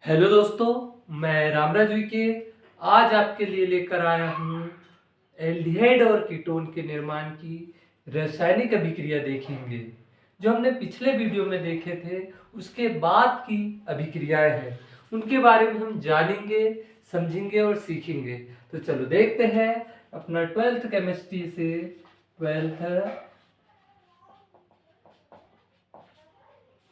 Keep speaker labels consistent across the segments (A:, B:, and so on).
A: Hello दोस्तों, मैं रामराज के आज आपके लिए लेकर आया हूँ एल्डिहाइड और कीटोन के निर्माण की रासायनिक अभिक्रिया देखेंगे। जो हमने पिछले वीडियो में देखे थे उसके बाद की अभिक्रियाएं हैं, उनके बारे में हम जानेंगे, समझेंगे और सीखेंगे। तो चलो देखते हैं अपना 12th केमिस्ट्री से 12th।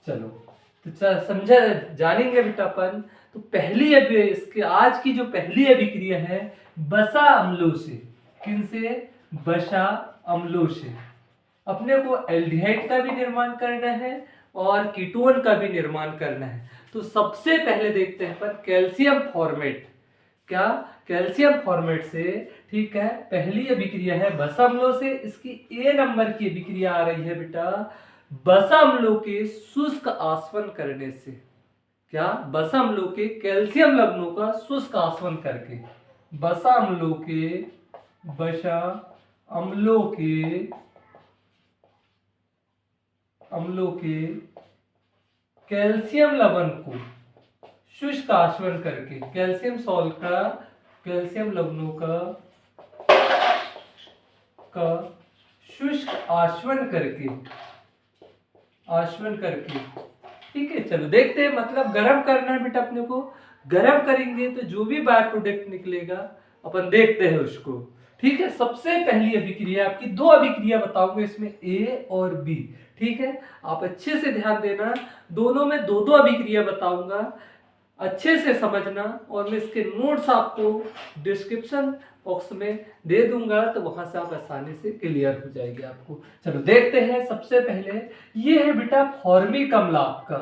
A: चलो तो समझा जानेंगे बेटा अपन। तो पहली अभी इसके आज की जो पहली अभिक्रिया है बसा अम्लों से। किन से? बसा अम्लों से। अपने को एल्डिहाइड का भी निर्माण करना है और कीटोन का भी निर्माण करना है। तो सबसे पहले देखते हैं पर कैल्शियम फॉर्मेट। क्या? कैल्शियम फॉर्मेट से। ठीक है, पहली अभिक्रिया है बसा अम्लों से। इसकी ए नंबर की अभिक्रिया आ रही है बेटा बसा अम्लों के शुष्क आसवन करने से। क्या? बसा अम्लों के कैल्शियम लवणों का शुष्क आसवन करके। बसा अम्लों के बसा अम्लों के कैल्शियम लवण को शुष्क आसवन करके, कैल्शियम सॉल्ट का, कैल्शियम लवणों का शुष्क आसवन करके। ठीक है, चलो देखते हैं। मतलब गर्म करना है बेटा अपने को। गर्म करेंगे तो जो भी बाय प्रोडक्ट निकलेगा अपन देखते हैं उसको। ठीक है, सबसे पहली अभिक्रिया आपकी दो अभिक्रिया बताऊंगा इसमें, ए और बी। ठीक है, आप अच्छे से ध्यान देना। दोनों में दो दो अभिक्रिया बताऊंगा, अच्छे से समझना। और मैं इसके नोट्स आपको डिस्क्रिप्शन बॉक्स में दे दूंगा, तो वहां से आप आसानी से क्लियर हो जाएगी आपको। चलो देखते हैं। सबसे पहले ये है बेटा फॉर्मिक अम्ल आपका।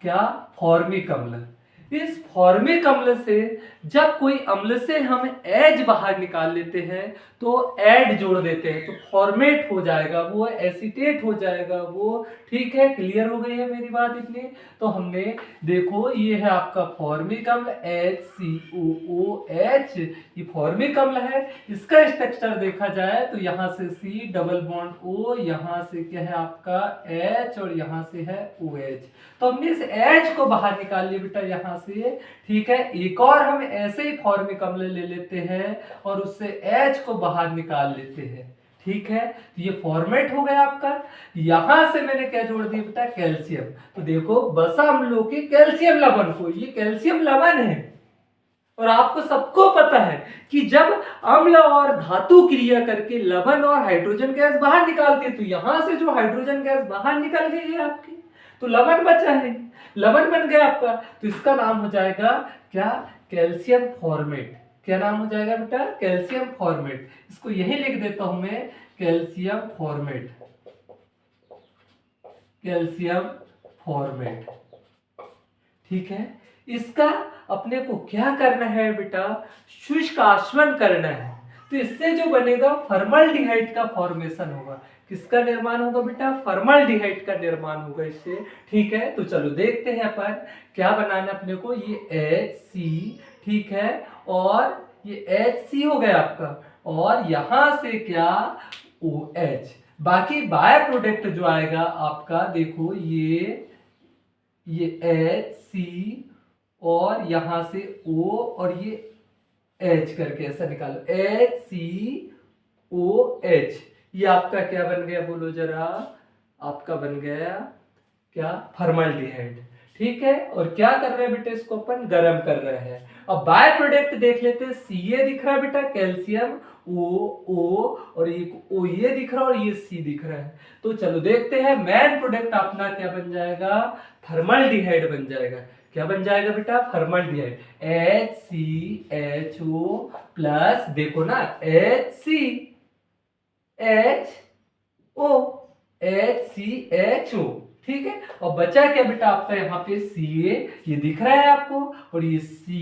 A: क्या? फॉर्मिक अम्ल। इस फॉर्मिक अम्ल से जब कोई अम्ल से हम एज बाहर निकाल लेते हैं तो एड जोड़ देते हैं तो फॉर्मेट हो जाएगा, वो एसीटेट हो जाएगा वो। ठीक है, क्लियर हो गई है मेरी बात इतनी? तो हमने देखो ये है आपका फॉर्मिक अम्ल HCOOH। ये फॉर्मिक अम्ल है। इसका स्ट्रक्चर देखा जाए तो यहाँ से C डबल बॉन्ड O, यहाँ से क्या है आपका H और यहाँ से है OH। तो हमने इस H को बाहर निकाल लिया बेटा यहाँ से। ठीक है, एक और हम ऐसे ही फॉर्मिक अम्ल ले लेते हैं और उससे H को बाहर निकाल लेते हैं। ठीक है, तो ये फॉर्मेट हो गया आपका। यहां से मैंने क्या जोड़ दिया बेटा? कैल्शियम। तो देखो बसा अम्लों के कैल्शियम लवण को, ये कैल्शियम लवण है। और आपको सबको पता है कि जब अम्ल और धातु क्रिया करके लवण और हाइड्रोजन गैस बाहर निकालती है, तो यहां से जो हाइड्रोजन गैस बाहर निकल गई है आपकी, तो लवण बचा है, लवण बन गया आपका। तो इसका नाम हो जाएगा क्या? Calcium formate. क्या नाम हो जाएगा बेटा? Calcium formate. इसको यही लिख देता हूं मैं, कैल्शियम फॉर्मेट। Calcium formate. ठीक है, इसका अपने को क्या करना है बेटा? शुष्क आसवन करना है। तो इससे जो बनेगा फॉर्मल्डिहाइड का फॉर्मेशन होगा। किसका निर्माण होगा बेटा? फॉर्मल्डिहाइड का निर्माण होगा इससे। ठीक है, तो चलो देखते हैं अपन क्या बनाना अपने को। ये HC, ठीक है, और ये HC हो गया आपका, और यहां से क्या? OH। बाकी बाय प्रोडक्ट जो आएगा आपका, देखो ये HC और यहां से O और ये H करके ऐसा निकालो, HCOH। ये आपका क्या बन गया बोलो जरा? आपका बन गया क्या? फॉर्मल्डिहाइड। ठीक है, और क्या कर रहे हैं बेटा? इसको अपन गर्म कर रहे हैं। अब बाय प्रोडक्ट देख लेते हैं। Ca दिख रहा है बेटा, कैल्शियम O और एक O ये दिख रहा है और ये C दिख रहा है। तो चलो देखते हैं मेन प्रोडक्ट अपना क्या बन जाएगा? फॉर्मल्डिहाइड बन जाएगा। क्या बन जाएगा बेटा? फॉर्मल्डिहाइड। HCHO प्लस, देखो ना, HCHO। ठीक है, और बचा क्या बेटा आपका? यहाँ पे Ca ये दिख रहा है आपको, और ये C,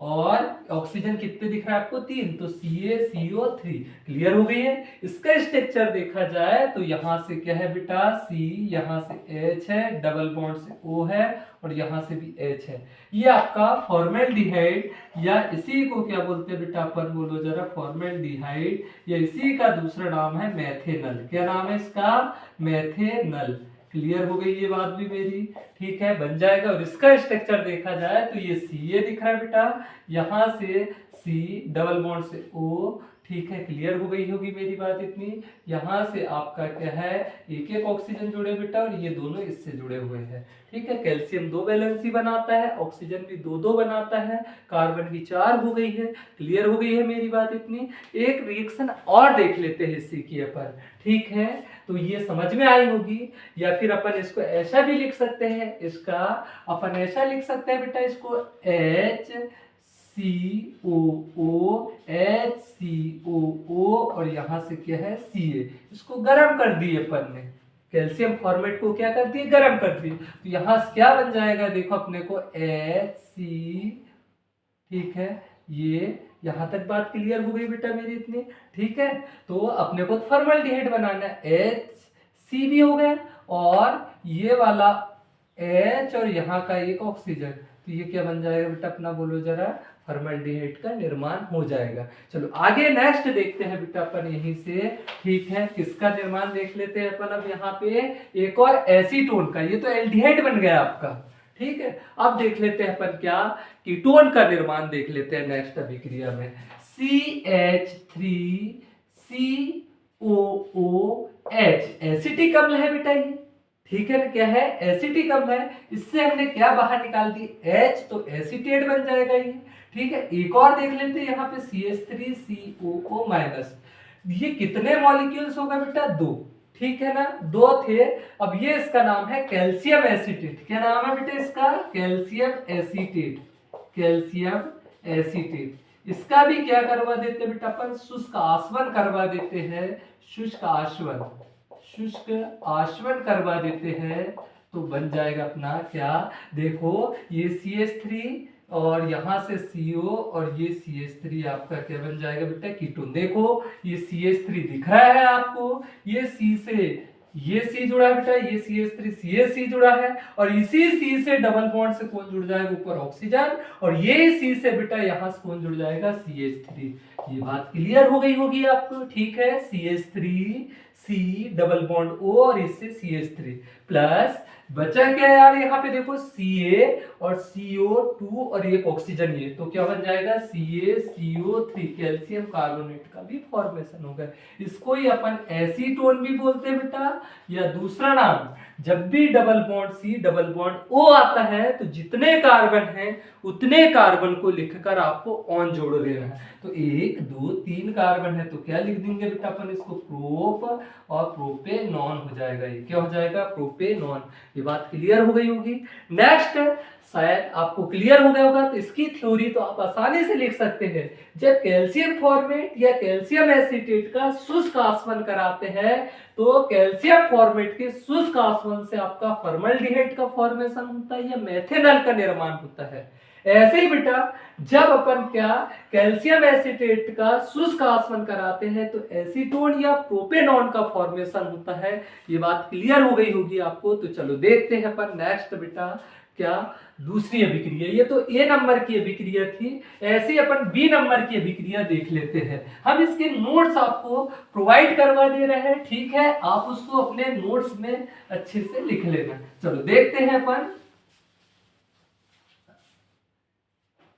A: और ऑक्सीजन कितने दिख रहा है आपको? 3। तो CaCO3। क्लियर हो गई है? इसका स्ट्रक्चर देखा जाए तो यहां से क्या है बेटा? C, यहां से H है, डबल बॉन्ड से O है, और यहां से भी H है। ये आपका फॉर्मल्डिहाइड, या इसी को क्या बोलते हैं बेटा अपन? बोलो जरा। फॉर्मल्डिहाइड, या इसी का दूसरा नाम है मेथेनल। क्या नाम है इसका? मेथेनल। क्लियर हो गई ये बात भी मेरी, ठीक है, बन जाएगा। और इसका स्ट्रक्चर देखा जाए तो ये सी दिख रहा है बेटा, यहाँ से सी डबल बॉन्ड से ओ, ठीक है, क्लियर हो गई होगी मेरी बात इतनी। यहाँ से आपका क्या है, एक एक ऑक्सीजन जुड़े बेटा, और ये दोनों इससे जुड़े हुए हैं, ठीक है। कैल्शियम 2 वैलेंसी बनाता है, ऑक्सीजन भी 2 बनाता है, कार्बन की 4 हो गई है, क्लियर हो गई है मेरी बात इतनी। एक रिएक्शन और देख लेते हैं इसी की अपन, ठीक है, तो ये समझ में आई होगी। या फिर अपन इसको ऐसा भी लिख सकते हैं, इसका अपन ऐसा लिख सकते हैं बेटा, इसको HCOO और यहाँ से क्या है Ca, इसको गर्म कर दिए अपन ने, कैल्शियम फॉर्मेट को क्या कर दिए, गर्म कर दिए। तो यहाँ से क्या बन जाएगा, देखो अपने को HC, ठीक है, ये यहां तक बात क्लियर हो गई बेटा मेरी इतनी, ठीक है। तो अपने को फॉर्मल्डिहाइड बनाना है, HC भी हो गया, और ये वाला H और यहाँ का एक ऑक्सीजन, तो ये क्या बन जाएगा बेटा अपना, बोलो जरा, फॉर्मल्डिहाइड का निर्माण हो जाएगा। चलो आगे नेक्स्ट देखते हैं बेटा अपन यहीं से, ठीक है, किसका निर्माण देख लेते हैं अपन अब यहाँ पे, एक और एसीटोन का, ये तो एल्डिहाइड बन गया आपका, ठीक है। अब देख लेते हैं अपन क्या, कीटोन का निर्माण देख लेते हैं नेक्स्ट अभिक्रिया में, CH3COOH, एसिटिक अम्ल है बेटा ये, ठीक है ना, क्या है, एसिटिक अम्ल है। इससे हमने क्या बाहर निकाल दी, H, तो एसिटेट बन जाएगा ये, ठीक है। एक और देख लेते हैं यहाँ पे CH3COO-, ये कितने मॉलिक्यूल्स होगा बेटा, 2, ठीक है ना, 2 थे। अब ये इसका नाम है कैल्शियम एसीटेट, क्या नाम है बेटा इसका, कैल्शियम एसीटेट, कैल्शियम एसीटेट। इसका भी क्या करवा देते हैं बेटा अपन, शुष्क आसवन करवा देते हैं, शुष्क आसवन, शुष्क आसवन करवा देते हैं, तो बन जाएगा अपना क्या, देखो ये CH3 और यहाँ से CO और ये CH3 आपका क्या बन जाएगा बेटा, कीटोन। देखो ये CH3 दिख रहा है आपको, ये C से ये C जुड़ा है बेटा, ये CH3 CH जुड़ा है, और इसी C से डबल बॉन्ड से कौन जुड़ जाएगा, ऊपर ऑक्सीजन, और ये C से बेटा यहाँ से कौन जुड़ जाएगा, CH3। ये बात क्लियर हो गई होगी आपको, ठीक है। CH3 C double bond O और इससे CH3 प्लस बचा क्या यार, यहाँ पे देखो Ca और CO2 और एक ऑक्सीजन, ये तो क्या बन जाएगा, CaCO3, कैल्शियम कार्बोनेट का भी फॉर्मेशन होगा। इसको ही अपन एसीटोन भी बोलते हैं बेटा, या दूसरा नाम, जब भी double bond C double bond O आता है तो जितने कार्बन हैं उतने कार्बन को लिखकर आपको ऑन जोड़ देना है। तो 1 2 3 कार्बन है तो क्या लिख देंगे बेटा अपन इसको, प्रोप और प्रोपेनॉन हो जाएगा, ये क्या हो जाएगा, प्रोपेनॉन। ये बात क्लियर हो गई होगी। नेक्स्ट शायद आपको क्लियर हो गया होगा, तो इसकी थ्योरी तो आप आसानी से लिख सकते हैं। जब कैल्शियम फॉर्मेट या कैल्शियम एसीटेट का शुष्क आसवन कराते हैं तो कैल्शियम फॉर्मेट के शुष्क आसवन से आपका फॉर्मल्डिहाइड का फॉर्मेशन होता है या मेथेनॉल का निर्माण होता है। ऐसे ही बेटा जब अपन क्या कैल्शियम एसीटेट का शुष्क आसवन कराते हैं तो एसीटोन या प्रोपेनॉन का फॉर्मेशन होता है। ये बात क्लियर हो गई होगी आपको। तो चलो देखते हैं अपन नेक्स्ट बेटा क्या दूसरी अभिक्रिया। ये तो ए नंबर की अभिक्रिया थी, ऐसे अपन बी नंबर की अभिक्रिया देख लेते हैं। हम इसके नोट्स आपको प्रोवाइड करवा दे रहे हैं, ठीक है, आप उसको अपने नोट्स में अच्छे से लिख लेना। चलो देखते हैं अपन,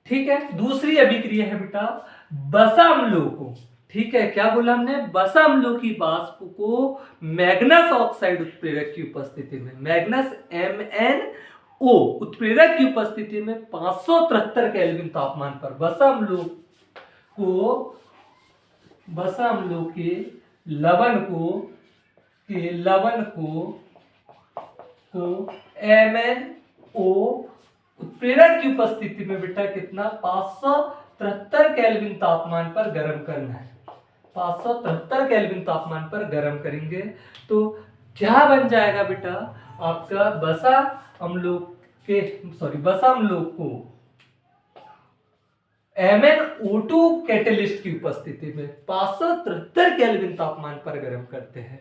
A: ठीक है। दूसरी अभिक्रिया है बेटा बसा अम्लों को, ठीक है, क्या बोला हमने, बसा अम्लों की वाष्प को मैग्नस ऑक्साइड उत्प्रेरक की उपस्थिति में, मैग्नस MnO उत्प्रेरक की उपस्थिति में 573 केल्विन तापमान पर बसा अम्लों के लवण को MnO उत्प्रेरक की उपस्थिति में बेटा कितना 573 केल्विन तापमान पर गर्म करना है। 573 केल्विन तापमान पर गर्म करेंगे तो क्या बन जाएगा बेटा आपका बसा अम्लों को MnO2 कैटेलिस्ट की उपस्थिति में 573 केल्विन तापमान पर गर्म करते हैं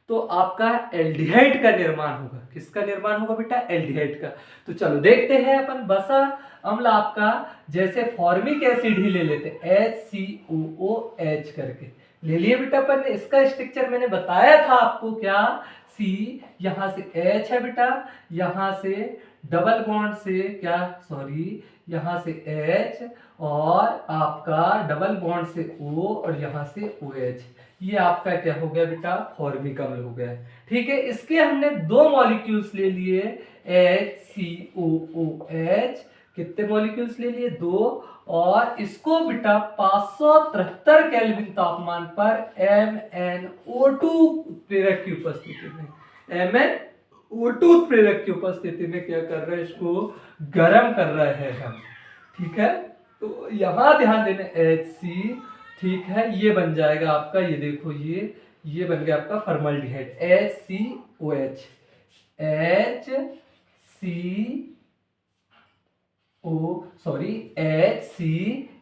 A: तो आपका एल्डिहाइड का निर्माण होगा। किसका निर्माण होगा बेटा, एल्डिहाइड का। तो चलो देखते हैं अपन बसा अम्ल आपका जैसे फॉर्मिक एसिड ही ले लेते HCOOH करके ले लिए बेटा अपन ने। इसका स्ट्रक्चर मैंने बताया था आपको क्या, सी, यहां से H है बेटा, यहां से डबल बॉन्ड से क्या, सॉरी, यहां से H और आपका डबल बॉन्ड से O और यहां से OH। ये आपका क्या हो गया बेटा, फॉर्मिक अम्ल हो गया। ठीक है, इसके हमने दो मॉलिक्यूल्स ले लिए, HCOOH, कितने मॉलिक्यूल्स ले लिए, दो, और इसको बेटा 573 केल्विन तापमान पर MnO2 प्रेरक की उपस्थिति में, MnO2 प्रेरक की उपस्थिति में क्या कर रहे हैं, इसको गर्म कर रहे हैं हम। ठीक है, तो यहां ध्यान देना, HC, ठीक है, ये बन जाएगा आपका, ये देखो ये बन गया आपका फॉर्मल्डिहाइड, HCOH,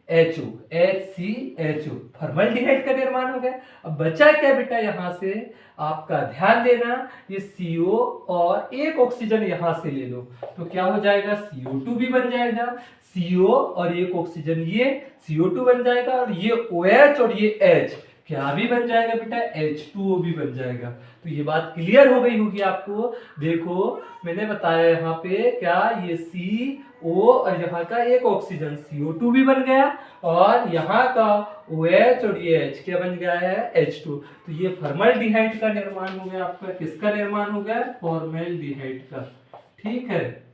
A: HCHO, फॉर्मल्डिहाइड का निर्माण हो गया। अब बचा क्या बेटा, यहां से आपका ध्यान देना, ये CO और एक ऑक्सीजन यहां से ले लो तो क्या हो जाएगा, CO2 भी बन जाएगा, CO और एक ऑक्सीजन ये CO2 बन जाएगा, और ये OH और ये H क्या भी बन जाएगा बेटा, H2O भी बन जाएगा। तो ये बात क्लियर हो गई होगी आपको। देखो मैंने बताया यहाँ पे क्या, ये CO और यहाँ का एक ऑक्सीजन CO2 भी बन गया, और यहाँ का OH और ये H क्या बन गया है, H2। तो ये फॉर्मल्डिहाइड का निर्माण हो गया आपका, किसका निर्माण हो गया, फॉर्मल्डिहाइड का। ठीक है,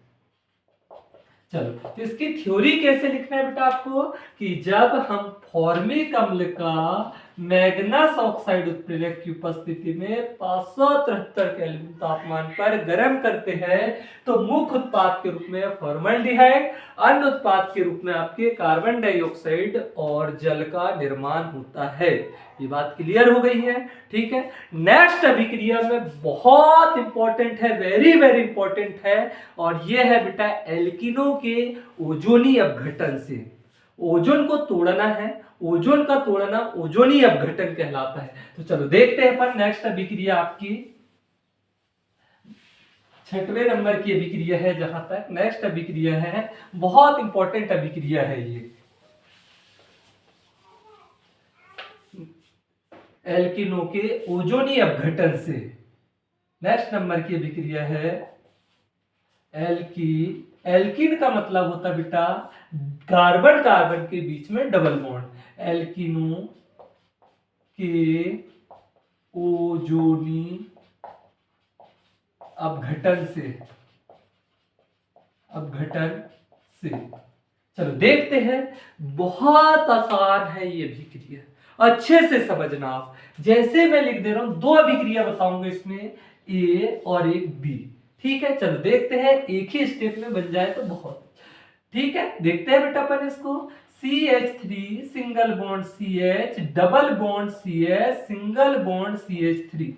A: चलो, तो इसकी थ्योरी कैसे लिखना है बेटा आपको, कि जब हम फॉर्मिक अम्ल का मैग्नस ऑक्साइड उत्प्रेरक की उपस्थिति में 573 केल्विन तापमान पर गर्म करते हैं तो मुख्य उत्पाद के रूप में फॉर्मल्डिहाइड, अन्य उत्पाद के रूप में आपके कार्बन डाइऑक्साइड और जल का निर्माण होता है। ये बात क्लियर हो गई है। ठीक है, नेक्स्ट अभिक्रिया में बहुत इंपॉर्टेंट है, वेरी वेरी इंपॉर्टेंट है, और ये है बेटा एल्किनों के ओजोनी अपघटन से। ओजोन को तोड़ना है, ओजोन का तोड़ना ओजोनी अपघटन कहलाता है। तो चलो देखते हैं अपन नेक्स्ट अभिक्रिया आपकी 6वें नंबर की अभिक्रिया है, जहां तक नेक्स्ट अभिक्रिया है, बहुत इंपॉर्टेंट अभिक्रिया है ये, एल्किनों के ओजोनी अपघटन से। नेक्स्ट नंबर की अभिक्रिया है एल्कीन का मतलब होता है बेटा कार्बन कार्बन के बीच में डबल बॉन्ड। एल्किनों के ओजोनी अपघटन से चलो देखते हैं, बहुत आसान है ये अभिक्रिया, अच्छे से समझना आप। जैसे मैं लिख दे रहा हूं, दो अभिक्रिया बताऊंगा इसमें, ए और एक बी। ठीक है, चलो देखते हैं, एक ही स्टेप में बन जाए तो बहुत। ठीक है, देखते हैं बेटा अपन इसको, CH3 single bond CH double bond CH single bond CH3।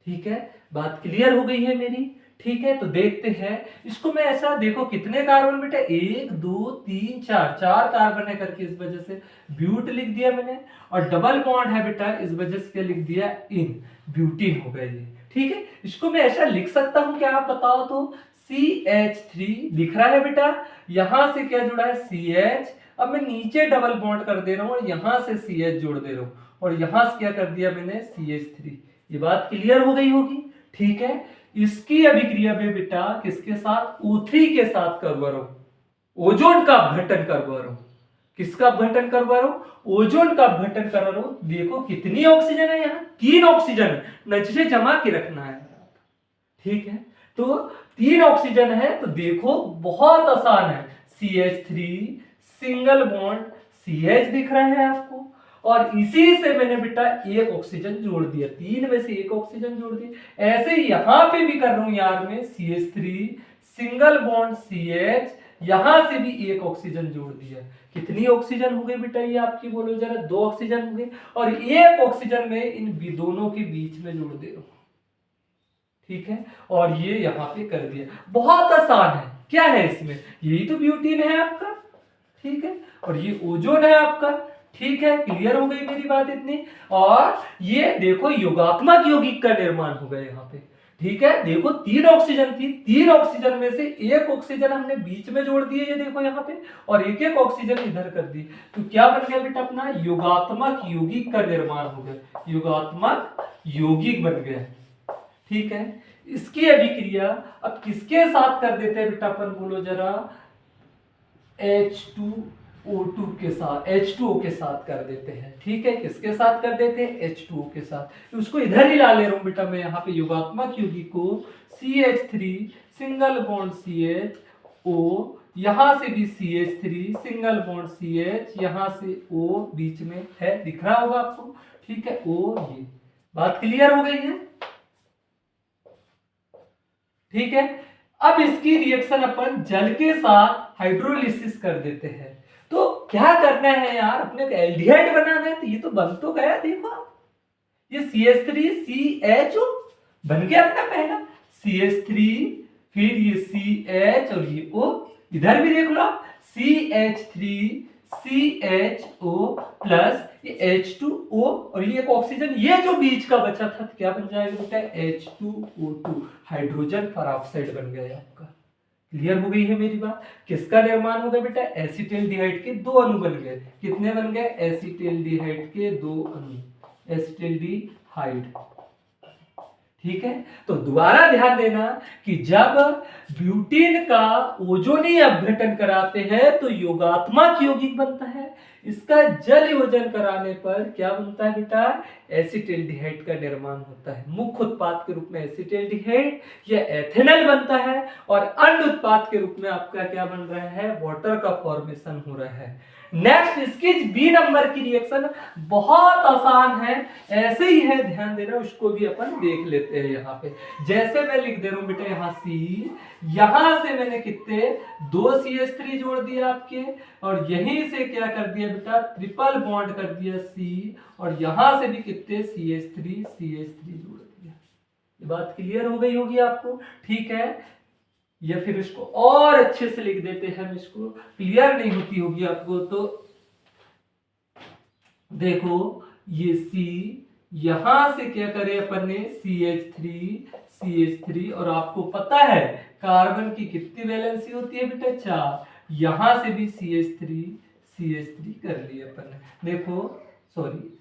A: ठीक है, बात क्लियर हो गई है मेरी। ठीक है, तो देखते हैं इसको। मैं ऐसा देखो कितने कार्बन बेटा, 1 2 3 4, 4 कार्बन है करके इस वजह से ब्यूट लिख दिया मैंने, और डबल बॉन्ड है बेटा इस वजह से क्या लिख दिया, इन, ब्यूटीन हो गया ये। ठीक है, इसको मैं ऐसा लिख सकता हूं क्या, आप बताओ तो, CH3 दिख रहा है बेटा, यहां से क्या जुड़ा है CH, अब मैं नीचे डबल बॉन्ड कर दे रहा हूं और यहां से CH जोड़ दे रहा हूं, और यहां से क्या कर दिया मैंने, CH3। ये बात क्लियर हो गई होगी। ठीक है, इसकी अभिक्रिया में बेटा किसके साथ, O3 के साथ करवा रहा हूं, ओजोन का अपघटन करवा रहा हूं। किसका अपघटन करवा रहा हूं, ओजोन का अपघटन करवा रहा हूं। देखो कितनी ऑक्सीजन है, यहाँ 3 ऑक्सीजन, नजरे जमा के रखना है। ठीक है, तो 3 ऑक्सीजन है, तो देखो बहुत आसान है, CH3 सिंगल बॉन्ड CH दिख रहा है आपको, और इसी से मैंने बेटा एक ऑक्सीजन जोड़ दिया, 3 में से एक ऑक्सीजन जोड़ दिया। ऐसे ही यहां पे भी कर रहा हूं यार में, CH3 सिंगल बॉन्ड CH, यहां से भी एक ऑक्सीजन जोड़ दिया। कितनी ऑक्सीजन हो गई बेटा ये आपकी, बोलो जरा, 2 ऑक्सीजन हो गई, और एक ऑक्सीजन में इन दोनों के बीच में जोड़ दे रहा हूं। ठीक है, और ये यहां पे कर दिया, बहुत आसान है। क्या है इसमें, यही तो ब्यूटीन है आपका। ठीक है, और ये ओजोन है आपका। ठीक है, क्लियर हो गई मेरी बात इतनी। और ये देखो योगात्मक यौगिक का निर्माण हो गया यहाँ पे। ठीक है, देखो 3 ऑक्सीजन थी, 3 ऑक्सीजन में से एक ऑक्सीजन हमने बीच में जोड़ दिए, ये देखो यहाँ पे, और एक एक ऑक्सीजन इधर कर दी, तो क्या बन गया बेटा अपना योगात्मक यौगिक का निर्माण हो गया, योगात्मक यौगिक बन गया। ठीक है, इसकी अभिक्रिया अब किसके साथ कर देते हैं बेटा अपन, बोलो जरा, H2O2 के साथ, H2O के साथ कर देते हैं। ठीक है, किसके साथ कर देते हैं, H2O के साथ। उसको इधर ही ला ले रहा हूं बेटा मैं यहाँ पे, योगात्मक यौगिक को CH3 single bond CH O, यहां से भी CH3 सिंगल बॉन्ड CH, यहां से O बीच में है, दिख रहा होगा आपको। ठीक है, O, ये बात क्लियर हो गई है। ठीक है, अब इसकी रिएक्शन अपन जल के साथ हाइड्रोलिसिस कर देते हैं। तो क्या करना है यार, अपने को एल्डिहाइड बनाना है, तो ये तो बन तो गया, देखो आप, ये CH3CHO बन गया अपना पहला CH3, फिर ये CH और ये O, इधर भी देख लो CH3CHO प्लस ये H2O और ये एक ऑक्सीजन, ये जो बीच का बचा था तो क्या बन जाएगा बेटा, H2O2, हाइड्रोजन पेरोक्साइड बन गया आपका। क्लियर हो गई है मेरी बात। किसका निर्माण हो गया बेटा, एसिटाल्डिहाइड के 2 अणु बन गए। कितने बन गए, एसिटाल्डिहाइड के 2 अणु, एसिटाल्डिहाइड। ठीक है, तो दोबारा ध्यान देना कि जब ब्यूटीन का ओजोनीय अपघटन कराते हैं तो योगात्मक यौगिक बनता है। इसका जल योजन कराने पर क्या बनता है बेटा, एसिटाल्डिहाइड का निर्माण होता है। मुख्य उत्पाद के रूप में एसिटाल्डिहाइड या एथेनॉल बनता है, और अन्य उत्पाद के रूप में आपका क्या बन रहा है, वाटर का फॉर्मेशन हो रहा है। नेक्स्ट, इसकी बी नंबर की रिएक्शन बहुत आसान है, ऐसे ही है, ध्यान देना, उसको भी अपन देख लेते हैं। यहाँ पे जैसे मैं लिख दे रहा हूं बेटा, यहाँ C, यहां से मैंने कितने 2 CH3 जोड़ दिया आपके, और यहीं से क्या कर दिया बेटा, ट्रिपल बॉन्ड कर दिया C, और यहां से भी कितने CH3 जोड़ दिया। ये बात क्लियर हो गई होगी आपको। ठीक है, या फिर इसको और अच्छे से लिख देते हैं, हम इसको क्लियर नहीं होती होगी आपको, तो देखो ये C, यहां से क्या करे अपन ने CH3 और आपको पता है कार्बन की कितनी वैलेंसी होती है बेटा, 4, यहां से भी CH3 कर लिया अपन ने। देखो सॉरी,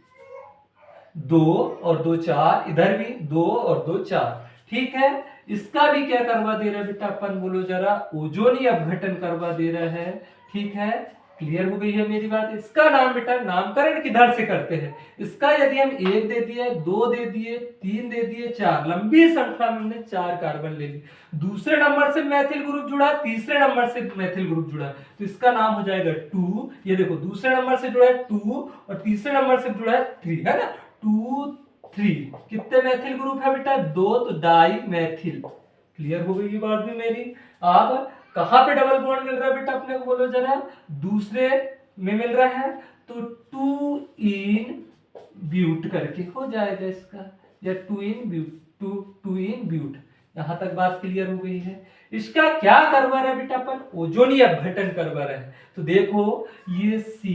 A: 2 और 2 4, इधर भी 2 और 2 4। ठीक है, इसका भी क्या करवा दे रहा है बेटा अपन, बोलो जरा, ओजोनीय अपघटन करवा दे रहा है। ठीक है, क्लियर हो गई है मेरी बात। इसका नाम बेटा, नामकरण किधर से करते हैं, इसका यदि हम 1 दे दिए, 2 दे दिए, 3 दे दिए, 4, लंबी संख्या में हमने 4 कार्बन ले ली, दूसरे नंबर से मैथिल ग्रुप जुड़ा, तीसरे नंबर से मैथिल ग्रुप जुड़ा, तो इसका नाम हो जाएगा 2। ये देखो, दूसरे नंबर से जुड़ा है 2 और तीसरे नंबर से जुड़ा है 3, है ना, 2 3। कितने मैथिल ग्रुप है बेटा, 2, तो डाई मैथिल। क्लियर हो गई बात भी मेरी। अब कहां पे डबल बॉन्ड मिल रहा है बेटा अपने को, बोलो जरा, दूसरे में मिल रहा है, तो 2 इन ब्यूट करके हो जाएगा इसका, या 2 इन ब्यूट। यहां तक बात क्लियर हो गई है। इसका क्या करवा रहा है बेटा अपन, ओजोनीय अपघटन करवा रहा है। तो देखो ये C,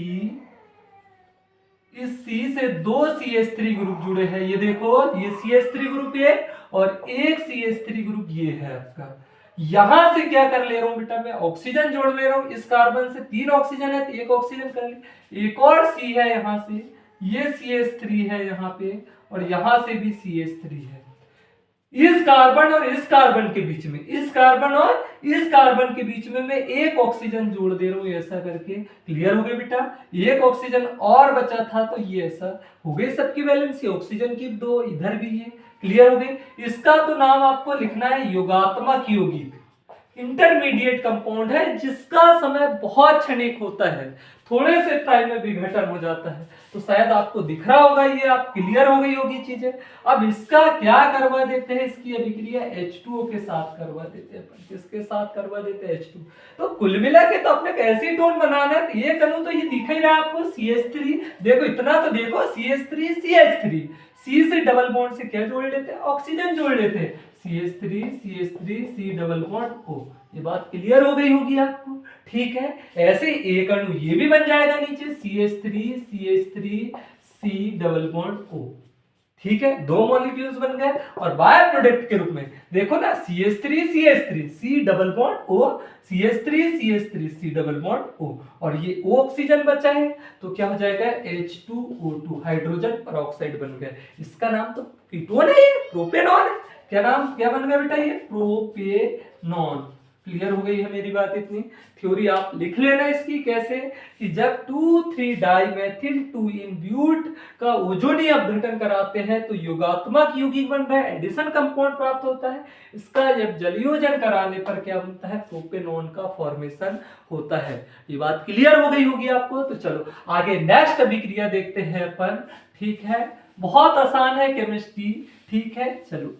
A: इस C से 2 CH3 ग्रुप जुड़े हैं, ये देखो, ये CH3 ग्रुप ये, और एक CH3 ग्रुप ये है आपका। यहां से क्या कर ले रहा हूं बेटा, मैं ऑक्सीजन जोड़ ले रहा हूं, इस कार्बन से 3 ऑक्सीजन है तो एक ऑक्सीजन कर ले, एक और C है यहां से, ये CH3 है यहां पे, और यहां से भी CH3 है। इस कार्बन और इस कार्बन के बीच में, इस कार्बन और इस कार्बन के बीच में मैं एक ऑक्सीजन जोड़ दे रहा हूं ऐसा करके। क्लियर हो गया बेटा, एक ऑक्सीजन और बचा था तो ये ऐसा हो गई सबकी वैलेंसी, ऑक्सीजन की 2, इधर भी है। क्लियर हो गई। इसका तो नाम आपको लिखना है योगात्मक यौगिक, इंटरमीडिएट कंपाउंड है, जिसका समय बहुत क्षणिक होता है, थोड़े से टाइम में विघटन हो जाता है। तो शायद आपको दिख रहा होगा, ये आप क्लियर हो गई होगी चीजें। अब इसका क्या करवा देते हैं, इसकी अभिक्रिया H2O के साथ करवा देते हैं अपन। किसके साथ करवा देते हैं, H2। तो कुल मिला के तो अपने एसीटोन बनाना है, ये करूं तो ये दिख ही रहा है आपको, CH3। देखो इतना तो देखो, CH3 C से डबल बॉन्ड से क्या जोड़ लेते हैं, ऑक्सीजन जोड़ लेते हैं, CH3 C double bond O। ये बात क्लियर हो गई होगी आपको। ठीक है, ऐसे एक अणु ये भी बन जाएगा नीचे, CH3 C double bond O। ठीक है, दो मॉलिक्यूल्स बन गए। और बाय प्रोडक्ट के रूप में देखो ना, CH3 CH3 C double bond O, CH3 CH3 C double bond O, और ये O ऑक्सीजन बचा है तो क्या हो जाएगा H2O2 हाइड्रोजन परऑक्साइड बन गया। इसका नाम तो कीटोन है, प्रोपेनॉन है। क्या नाम क्या बन गया बेटा, ये प्रोपेनॉन। क्लियर हो गई है मेरी बात इतनी। थ्योरी आप लिख लेना इसकी, कैसे कि जब 2,3-डाइमेथिल 2 इन ब्यूट का ओजोनी अपघटन कराते हैं तो योगात्मक यौगिक बन रहा है, एडिशन कंपाउंड प्राप्त होता है। इसका जब जलयोजन कराने पर क्या बनता है, प्रोपेनॉन का फॉर्मेशन होता है। ये बात क्लियर हो गई होगी आपको। तो चलो आगे नेक्स्ट अभिक्रिया देखते हैं अपन। ठीक है, बहुत आसान है केमिस्ट्री। ठीक है, चलो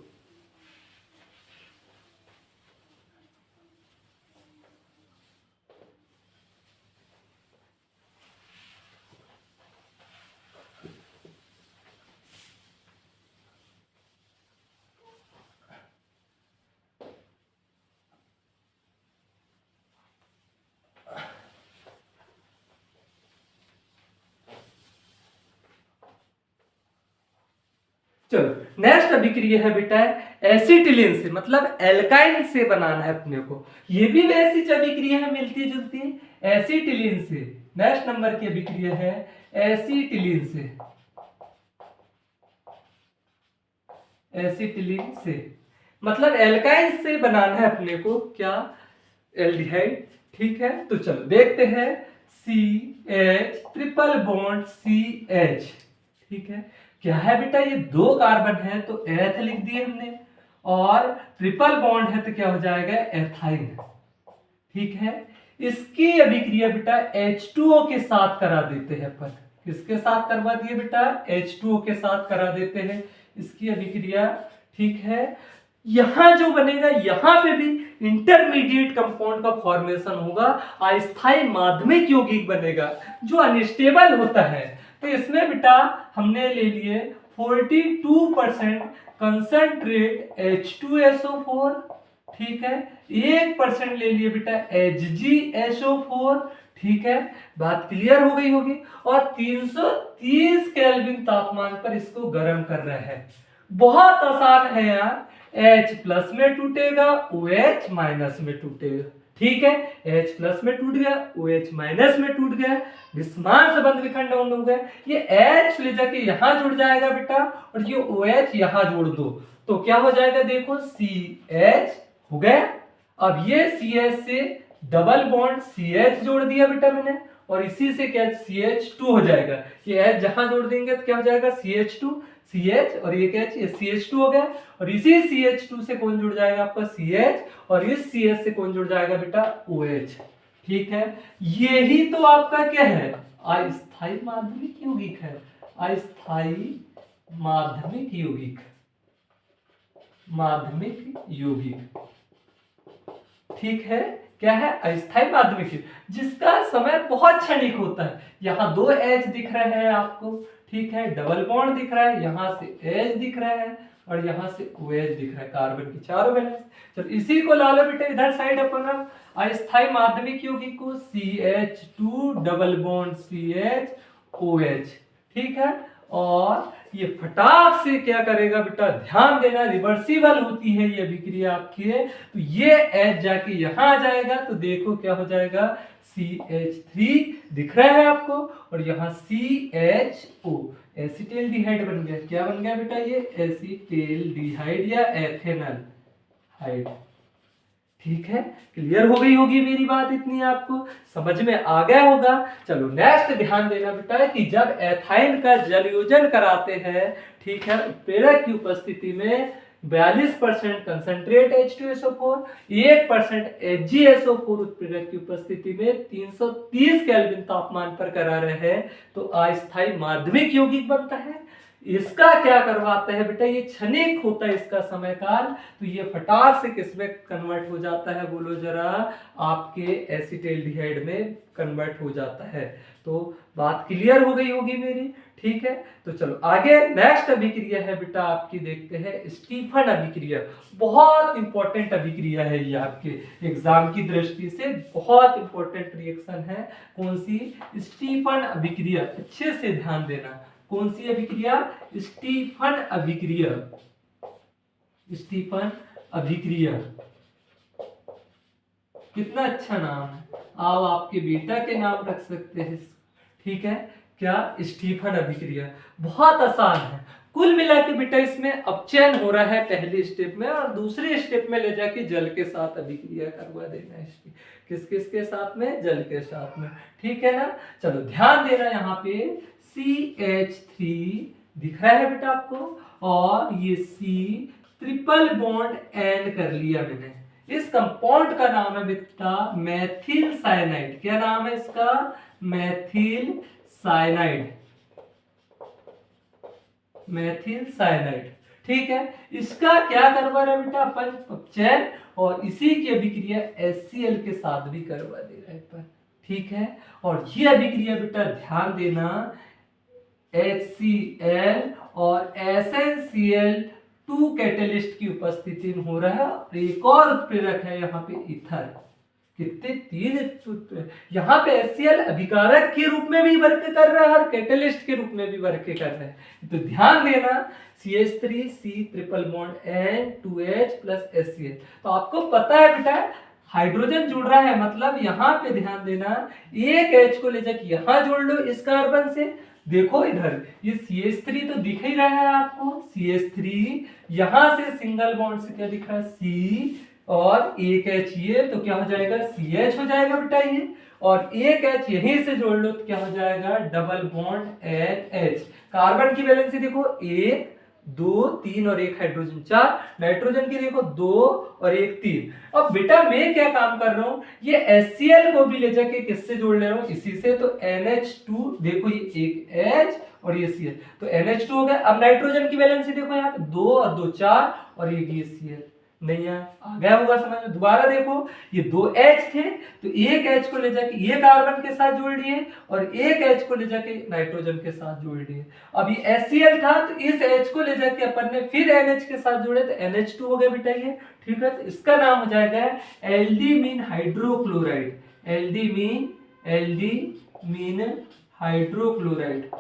A: चलो नेक्स्ट अभिक्रिया है बेटा एसिटिलीन से, मतलब एल्काइन से बनाना है अपने को। ये भी वैसी अभिक्रिया है, मिलती जुलती एसिटिलीन से। नेक्स्ट नंबर की अभिक्रिया है एसिटिलीन से, एसिटिलीन से मतलब एल्काइन से बनाना है अपने को क्या, एल्डिहाइड। ठीक है, तो चलो देखते हैं CH ट्रिपल बॉन्ड CH। ठीक है, क्या है बेटा, ये दो कार्बन है तो एथ लिख दिए हमने, और ट्रिपल बॉन्ड है तो क्या हो जाएगा एथाइन। ठीक है, इसकी अभिक्रिया बेटा H2O के साथ करा देते हैं अपन। किसके साथ करवा दिए बेटा, H2O के साथ करा देते हैं इसकी अभिक्रिया। ठीक है, यहां जो बनेगा यहां पे भी इंटरमीडिएट कंपाउंड का फॉर्मेशन होगा, अस्थायी माध्यमिक यौगिक बनेगा जो अनस्टेबल होता है। तो इसमें बेटा हमने ले लिए 42% कंसंट्रेट H2SO4। ठीक है, 1% ले लिए बेटा HgSO4। ठीक है, बात क्लियर हो गई होगी। और 330 केल्विन तापमान पर इसको गर्म कर रहे हैं। बहुत आसान है यार, H प्लस में टूटेगा, OH माइनस में टूटेगा। ठीक है, H प्लस में टूट गया, OH माइनस में टूट गया, विस्मान संबंध विखंडन हो गया। ये H ले जाके यहां जुड़ जाएगा बेटा, और ये OH यहां जोड़ दो तो क्या हो जाएगा, देखो CH हो गया। अब ये CH से डबल बॉन्ड CH जोड़ दिया बेटा मैंने, और इसी से क्या CH2 हो जाएगा। ये H जहां जोड़ देंगे तो क्या हो जाएगा CH2 CH, और ये क्या है, ये CH2 हो गया। और इसी CH2 से कौन जुड़ जाएगा आपका CH, और इस CH से कौन जुड़ जाएगा बेटा OH। ठीक है, यही तो आपका क्या है, अस्थायी माध्यमिक यौगिक है, अस्थायी माध्यमिक यौगिक, माध्यमिक यौगिक। ठीक है, क्या है, अस्थायी माध्यमिक यौगिक जिसका समय बहुत क्षणिक होता है। यहाँ दो H दिख रहे हैं आपको, ठीक है, डबल बॉन्ड दिख रहा है, यहाँ से H दिख रहा है, और यहाँ से OH दिख रहा है, कार्बन की चारों वैलेंस। चलो इसी को ला लो बेटा इधर साइड अपन, अस्थायी माध्यमिक यौगिक को CH2 डबल बॉन्ड CH ठीक है। और ये फटाक से क्या करेगा बेटा, ध्यान देना, रिवर्सिबल होती है ये अभिक्रिया आपकी है। तो ये H जाके यहां आ जाएगा तो देखो क्या हो जाएगा, CH3 दिख रहा है आपको, और यहाँ CHO एसिटेल्डिहाइड बन गया। क्या बन गया बेटा, ये एसिटेल्डिहाइड या एथेनल हाइड। ठीक है, क्लियर हो गई होगी मेरी बात इतनी, आपको समझ में आ गया होगा। चलो नेक्स्ट ध्यान देना बेटा कि जब एथाइन का जलयोजन कराते हैं, ठीक है, उत्प्रेरक की उपस्थिति में 42% कंसंट्रेट H2SO4, 1% HgSO4 उत्प्रेरक की उपस्थिति में 330 केल्विन तापमान पर करा रहे हैं तो अस्थायी माध्यमिक यौगिक बनता है। इसका क्या करवाता है बेटा, ये क्षणिक होता है इसका समय काल, तो ये फटाक से किसमें कन्वर्ट हो जाता है, बोलो जरा, आपके एसिटेल्डिहाइड में कन्वर्ट हो जाता है। तो बात क्लियर हो गई होगी मेरी। ठीक है, तो चलो आगे नेक्स्ट अभिक्रिया है बेटा आपकी, देखते हैं स्टीफन अभिक्रिया। बहुत इंपॉर्टेंट अभिक्रिया है ये, आपके एग्जाम की दृष्टि से बहुत इंपॉर्टेंट रिएक्शन है। कौन सी, स्टीफन अभिक्रिया, अच्छे से ध्यान देना। कौन सी अभिक्रिया? स्टीफन अभिक्रिया। स्टीफन अभिक्रिया, कितना अच्छा नाम है। आप आपके बेटा के नाम रख सकते हैं, ठीक है। क्या? स्टीफन अभिक्रिया। बहुत आसान है। कुल मिला के बेटा इसमें अपचयन हो रहा है पहले स्टेप में, और दूसरे स्टेप में ले जाके जल के साथ अभिक्रिया करवा देना है इसकी। किस किस के साथ में? जल के साथ में, ठीक है ना। चलो ध्यान देना, यहाँ पे CH3 दिख रहा है बेटा आपको, और ये C ट्रिपल बॉन्ड N कर लिया मैंने। इस कंपाउंड का नाम है बेटा मेथिल साइनाइड। क्या नाम है इसका? Methyl cyanide. मेथिल साइनाइड, ठीक है। इसका क्या करवा रहे बेटा अपन? अपचयन, और इसी की अभिक्रिया HCl के साथ भी करवा दे रहे हैं, ठीक है। और ये अभिक्रिया बेटा ध्यान देना, HCl और SnCl2 कैटेलिस्ट की उपस्थिति में हो रहा है। एक और उत्प्रेरक है यहाँ पे ईथर। कितने? 3। यहाँ पे HCl अभिकारक के रूप में भी वर्क कर रहा है और कैटेलिस्ट के रूप में भी वर्क कर रहा है। तो ध्यान देना, CH3 C triple bond N 2H plus HCl। तो आपको पता है बेटा हाइड्रोजन जुड़ रहा है, मतलब यहाँ पे ध्यान देना, एक H को ले जाके यहाँ जोड़ लो इस कार्बन से। देखो इधर ये CH3 तो दिख ही रहा है आपको, CH3 यहाँ से सिंगल बॉन्ड से क्या दिख रहा है? C, और एक H ये, तो क्या हो जाएगा? CH हो जाएगा बेटा ये, और एक H यहीं से जोड़ लो तो क्या हो जाएगा? Double bond NH। कार्बन की वैलेंसी देखो 1 2 3 और 1 हाइड्रोजन 4, नाइट्रोजन की देखो 2 और 1 3। अब बेटा मैं क्या काम कर रहा हूं, ये HCl को भी ले जाके किससे जोड़ ले रहा हूं? इसी से। तो NH2 देखो, ये एक H और ये Cl, तो NH2 हो गया। अब नाइट्रोजन की वैलेंसी देखो यहाँ पे 2 और 2 4 और एक ये Cl। नहीं आ गया होगा समझ में? दोबारा देखो, ये 2 H थे, तो एक H को ले जाके ये कार्बन के साथ जोड़ लिए, और एक H को ले जाके नाइट्रोजन के साथ जोड़ लिए। अब ये HCl था, तो इस H को ले जाके अपन ने फिर NH के साथ जोड़े, तो NH2 हो गया बेटा ये, ठीक है। तो इसका नाम हो जाएगा एल्डिमीन हाइड्रोक्लोराइड। एल्डिमीन हाइड्रोक्लोराइड।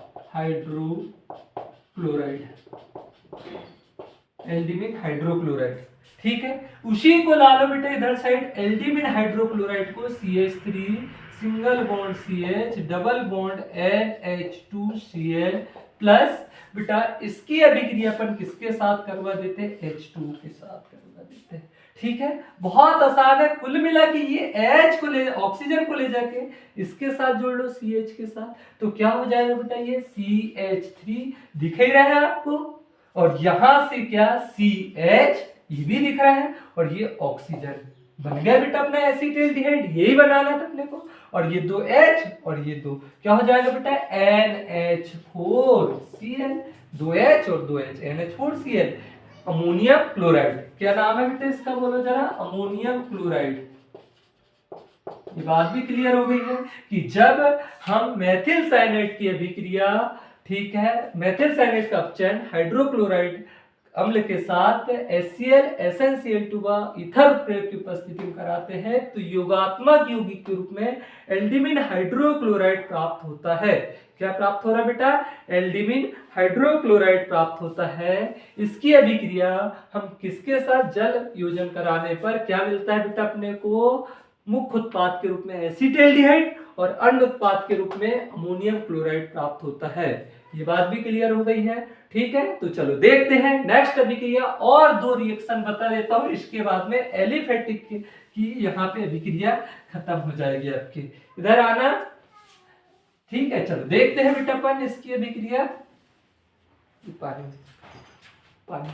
A: एल्डिमीन हाइड्रोक्लोराइड, ठीक है। उसी को ला लो बेटा इधर साइड, एल्डिमीन हाइड्रोक्लोराइड को CH3 single bond CH double bond NH2Cl plus, बेटा इसकी अभिक्रिया अपन किसके साथ करवा देते हैं? H2 के साथ करवा देते हैं, ठीक है। बहुत आसान है। कुल मिला के ये H को ले, ऑक्सीजन को ले जाके इसके साथ जोड़ लो CH के साथ, तो क्या हो जाएगा बेटा? ये CH3 दिख ही रहा है आपको, और यहां से क्या? CH ये भी दिख रहा है, और ये ऑक्सीजन बन गया बेटा अपना एसिटाल्डिहाइड। यही बनाना था अपने को। और ये 2 H और ये 2 क्या हो जाएगा बेटा? NH4Cl। 2 H और 2 H, NH4Cl, अमोनियम क्लोराइड। क्या नाम है बेटा इसका? बोलो जरा। Ammonium chloride. ये बात भी क्लियर हो गई है कि जब हम मेथिल साइनाइड की अभिक्रिया, ठीक है, मेथिल साइनाइड का अपचयन हाइड्रोक्लोराइड अम्ल के साथ HCl SnCl2 व ईथर उत्प्रेरक की उपस्थिति में कराते हैं, तो योगात्मक यौगिक के रूप में एल्डिमीन हाइड्रोक्लोराइड प्राप्त होता है। क्या प्राप्त हो रहा है बेटा? एल्डिमीन हाइड्रोक्लोराइड प्राप्त होता है। इसकी अभिक्रिया हम किसके साथ? जल योजन कराने पर क्या मिलता है बेटा अपने को? मुख्य उत्पाद के रूप में एसिटाल्डिहाइड और अन्य उत्पाद के रूप में अमोनियम क्लोराइड प्राप्त होता है। ये बात भी क्लियर हो गई है, ठीक है। तो चलो देखते हैं नेक्स्ट अभिक्रिया, और 2 रिएक्शन बता देता हूं, इसके बाद में एलिफेटिक की यहाँ पे अभिक्रिया खत्म हो जाएगी आपकी। इधर आना, ठीक है। चलो देखते हैं बेटा अपन इसकी अभिक्रिया। पानी,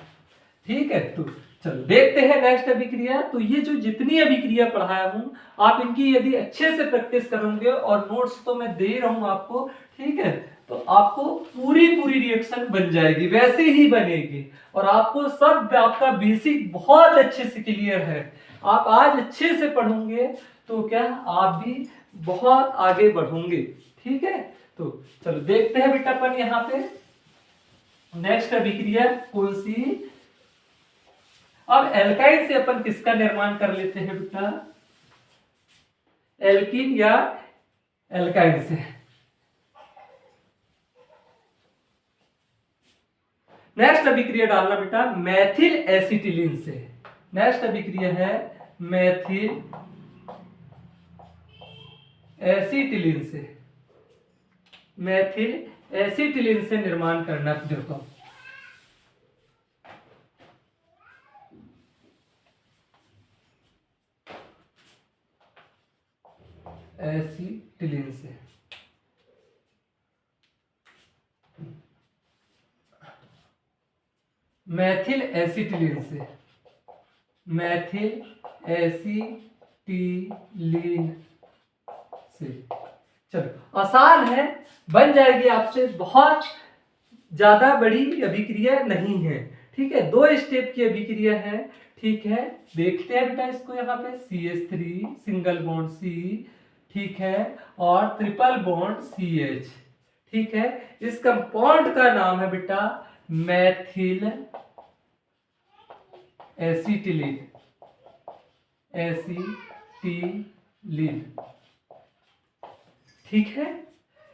A: ठीक है। तो चलो देखते हैं नेक्स्ट अभिक्रिया। तो ये जो जितनी अभिक्रिया पढ़ाया हूं, आप इनकी यदि अच्छे से प्रैक्टिस करोगे, और नोट्स तो मैं दे रहा हूं आपको, ठीक है, तो आपको पूरी रिएक्शन बन जाएगी, वैसे ही बनेगी, और आपको सब आपका बेसिक बहुत अच्छे से क्लियर है। आप आज अच्छे से पढ़ोगे तो क्या आप भी बहुत आगे बढ़ोगे, ठीक है। तो चलो देखते हैं बेटा अपन यहाँ पे नेक्स्ट अभिक्रिया कौन सी। अब एल्काइन से अपन किसका निर्माण कर लेते हैं बेटा? एल्कीन या एल्काइन से। नेक्स्ट अभिक्रिया डालना बेटा मैथिल एसिटिलीन से। नेक्स्ट अभिक्रिया है मैथिल एसिटिलीन से। मैथिल एसिटिलीन से निर्माण करना। देखो एसिटिलीन से मैथिल एसिटिलीन से मैथिल एसिटिलीन से। चलो आसान है, बन जाएगी आपसे, बहुत ज्यादा बड़ी अभिक्रिया नहीं है। ठीक है, 2 स्टेप की अभिक्रिया है। ठीक है, देखते हैं बेटा इसको। यहाँ पे CH3 सिंगल बॉन्ड C, ठीक है, और ट्रिपल बॉन्ड CH। ठीक है, इस कंपाउंड का नाम है बेटा मैथिल एसिटिलीन। एसिटिलीन, ठीक है।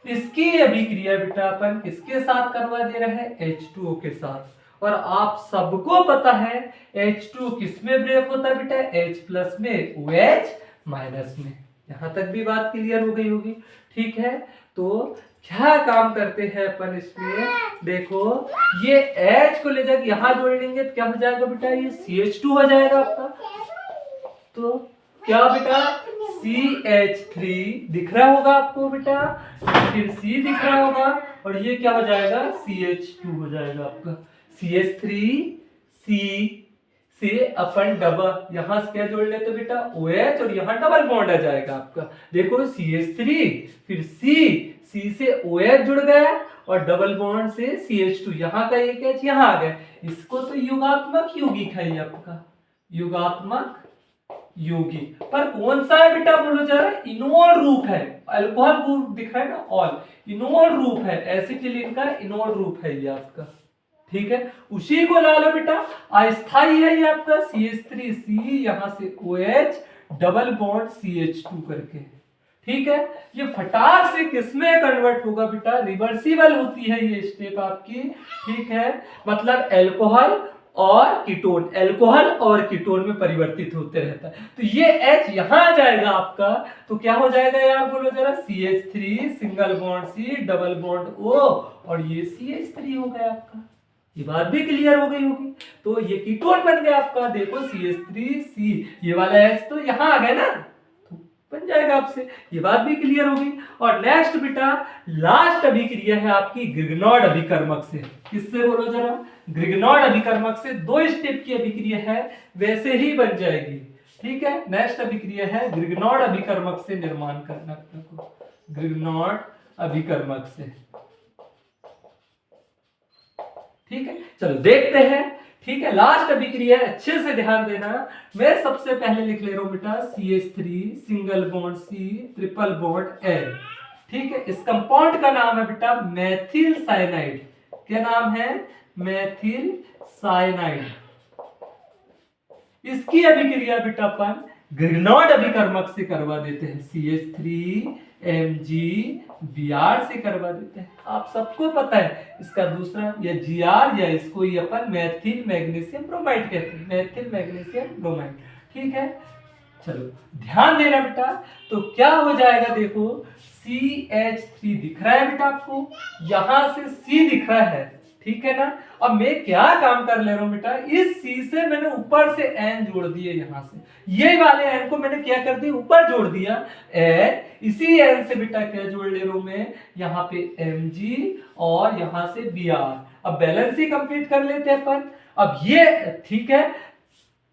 A: इसकी अभिक्रिया बेटा अपन किसके साथ करवा दे रहे हैं? H2O के साथ। और आप सबको पता है H2O किस में ब्रेक होता है बेटा? H+ में, OH- में। यहां तक भी बात क्लियर हो गई होगी। ठीक है, तो क्या काम करते हैं अपन इसमें? देखो ये H को ले जाकर यहां जोड़ लेंगे तो क्या हो जाएगा बेटा? ये CH2 हो जाएगा आपका। तो क्या बेटा? CH3 दिख रहा होगा आपको बेटा, फिर C दिख रहा होगा, और ये क्या हो जाएगा? CH2 हो जाएगा आपका। CH3 C से अपन डबल यहां से क्या जोड़ लेते बेटा? OH, और यहां डबल बॉन्ड आ जाएगा आपका। देखो CH3 फिर C से OH जुड़ गया, और डबल बॉन्ड से CH2, यहां का एक H यहां आ गया। इसको तो युगात्मक यौगिक है ये आपका, युगात्मक यौगिक। पर कौन सा है बेटा? बोलो जरा। इनोल रूप है, अल्कोहल ग्रुप दिख रहा है ना, ऑल इनोल रूप है। एसिटिलीन का इनोल रूप है ये आपका। ठीक है, उसी को ला लो बेटा। अस्थाई है ये आपका CH3C, यहां से OH डबल बॉन्ड CH2 करके। ठीक है, ये फटाक से किसमें कन्वर्ट होगा बेटा? रिवर्सिबल होती है ये स्टेप आपकी। ठीक है, मतलब अल्कोहल और कीटोन, अल्कोहल और कीटोन में परिवर्तित होते रहता है। तो ये H यहां आ जाएगा आपका, तो क्या हो जाएगा यार? बोलो जरा। CH3 single bond C double bond O, और ये CH3 हो गया आपका। ये बात भी क्लियर हो गई होगी। तो ये कीटोन बन गया आपका। देखो CH3C, ये वाला H तो यहां आ गया ना, तो बन जाएगा आपसे। ये बात भी क्लियर होगी। और नेक्स्ट बेटा लास्ट अभिक्रिया है आपकी ग्रिग्नॉर्ड अभिकर्मक से। किससे बोलो जरा? ग्रिग्नॉर्ड अभिकर्मक से। 2 स्टेप की अभिक्रिया है, वैसे ही बन जाएगी। ठीक है, नेक्स्ट अभिक्रिया है ग्रिग्नॉर्ड अभिकर्मक से निर्माण करना। ग्रिग्नॉर्ड अभिकर्मक से। ठीक है, चलो देखते हैं। ठीक है, लास्ट अभिक्रिया अच्छे से ध्यान देना। मैं सबसे पहले लिख ले रहा हूं बेटा CH3 single bond C triple bond L। ठीक है, इस कंपाउंड का नाम है बेटा मैथिल साइनाइड। क्या नाम है? मैथिल साइनाइड। इसकी अभिक्रिया बेटा अपन ग्रिग्नॉर्ड अभिकर्मक से करवा देते हैं। CH3Mg Br से करवा देते हैं। आप सबको पता है इसका दूसरा या Gr, या इसको ही अपन मैथिल मैग्नीशियम ब्रोमाइड कहते हैं। Maithil magnesium bromide. ठीक है, चलो ध्यान देना बेटा। तो क्या हो जाएगा? देखो CH3 दिख रहा है बेटा आपको, यहां से C दिख रहा है। ठीक है ना। अब मैं क्या काम कर ले रहा हूं बेटा? इस C से मैंने ऊपर से N जोड़ दिए। यहां से ये वाले N को मैंने क्या कर दिया? ऊपर जोड़ दिया N। इसी N से बेटा क्या जोड़ ले रहा हूं मैं? यहाँ पे Mg और यहाँ से Br। अब बैलेंस ही कंप्लीट कर लेते हैं अपन। अब ये ठीक है,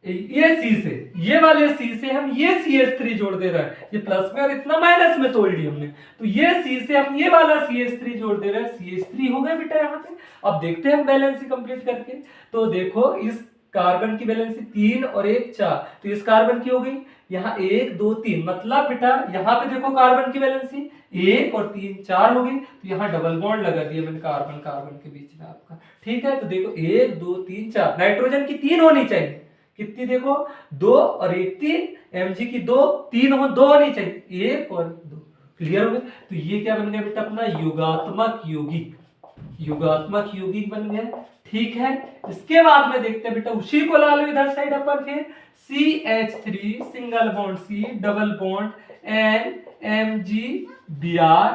A: ये C से, ये वाले C से हम ये CH3 जोड़ दे रहे हैं। ये प्लस में और इतना माइनस में तोड़ लिया हमने। तो ये C से हम ये वाला CH3 जोड़ दे रहे हैं। CH3 हो गया बेटा यहाँ पे। अब देखते हैं हम बैलेंस कंप्लीट करके। तो देखो इस कार्बन की बैलेंस 3 और 1 4, तो इस कार्बन की हो गई यहाँ 1 2 3। मतलब बेटा यहाँ पे देखो कार्बन की बैलेंस 1 और 3 4 हो गई। तो यहाँ डबल बॉन्ड लगा दिया मैंने कार्बन कार्बन के बीच में आपका। ठीक है, तो देखो 1 2 3 4। नाइट्रोजन की 3 होनी चाहिए। कितनी? देखो 2 और 1 3। Mg की 2 3 हो, 2 होनी चाहिए, 1 और 2। क्लियर हो गया? तो ये क्या बन गया बेटा? अपना युगात्मक यौगिक। युगात्मक यौगिक बन गया। ठीक है। इसके बाद में देखते हैं बेटा, उसी को ला लो इधर साइड अपन, फिर CH3 single bond C double bond NMgBr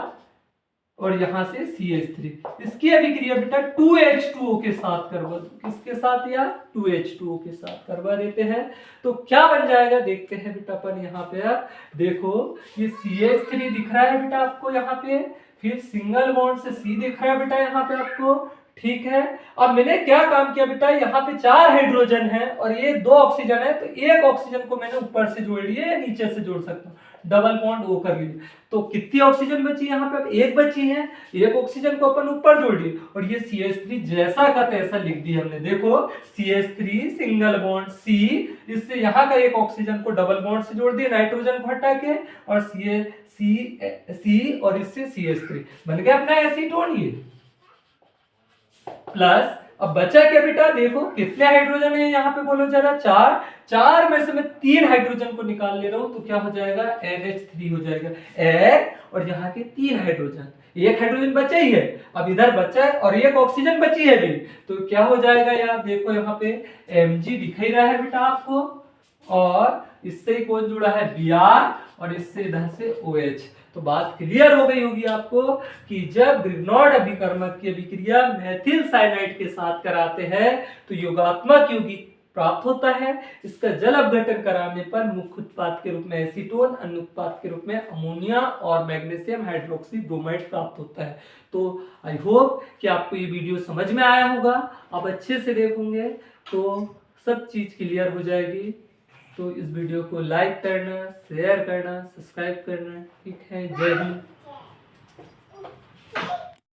A: और यहां से CH3, इसकी अभिक्रिया बेटा 2H2O के साथ करवा दो। किसके साथ यार? 2H2O के साथ करवा देते हैं। तो क्या बन जाएगा देखते हैं बेटा अपन यहाँ पे। आप देखो ये CH3 दिख रहा है बेटा आपको यहाँ पे, फिर सिंगल बॉन्ड से C दिख रहा है बेटा यहाँ पे आपको, ठीक है। अब मैंने क्या काम किया बेटा, यहाँ पे 4 हाइड्रोजन है और ये 2 ऑक्सीजन है, तो एक ऑक्सीजन को मैंने ऊपर से जोड़ लिया या नीचे से जोड़ सकता हूँ, डबल बॉन्ड O कर लीजिए। तो कितनी ऑक्सीजन बची यहाँ पे? अब एक बची है, एक ऑक्सीजन को अपन ऊपर जोड़ दिए और ये CH3 जैसा का तैसा लिख दिया हमने। देखो CH3 सिंगल बॉन्ड C, इससे यहाँ का एक ऑक्सीजन को डबल बॉन्ड से जोड़ दिया नाइट्रोजन को हटा के, और C और इससे CH3 बन गया अपना एसीटोन। ये प्लस अब बचा क्या बेटा, देखो कितने हाइड्रोजन है यहाँ पे बोलो जरा, 4। 4 में से मैं 3 हाइड्रोजन को निकाल ले रहा हूं, तो क्या हो जाएगा? NH3 हो जाएगा। एक और यहाँ के 3 हाइड्रोजन, एक हाइड्रोजन बचा ही है, अब इधर बचा है और एक ऑक्सीजन बची है भी, तो क्या हो जाएगा यार? देखो यहाँ पे Mg दिख ही रहा है बेटा आपको, और इससे कौन जुड़ा है? Br, और इससे इधर से OH। तो बात क्लियर हो गई होगी आपको कि जब ग्रिग्नॉर्ड अभिकर्मक की अभिक्रिया मेथिल साइनाइड के साथ कराते हैं तो योगात्मक यौगिक प्राप्त होता है। इसका जल अपघटन कराने पर मुख्य उत्पाद के रूप में एसीटोन, अन्य उत्पाद के रूप में अमोनिया और मैग्नीशियम हाइड्रोक्सी ब्रोमाइड प्राप्त होता है। तो आई होप कि आपको ये वीडियो समझ में आया होगा। आप अच्छे से देखोगे तो सब चीज क्लियर हो जाएगी। तो इस वीडियो को लाइक करना, शेयर करना, सब्सक्राइब करना, ठीक है। जय हिंद।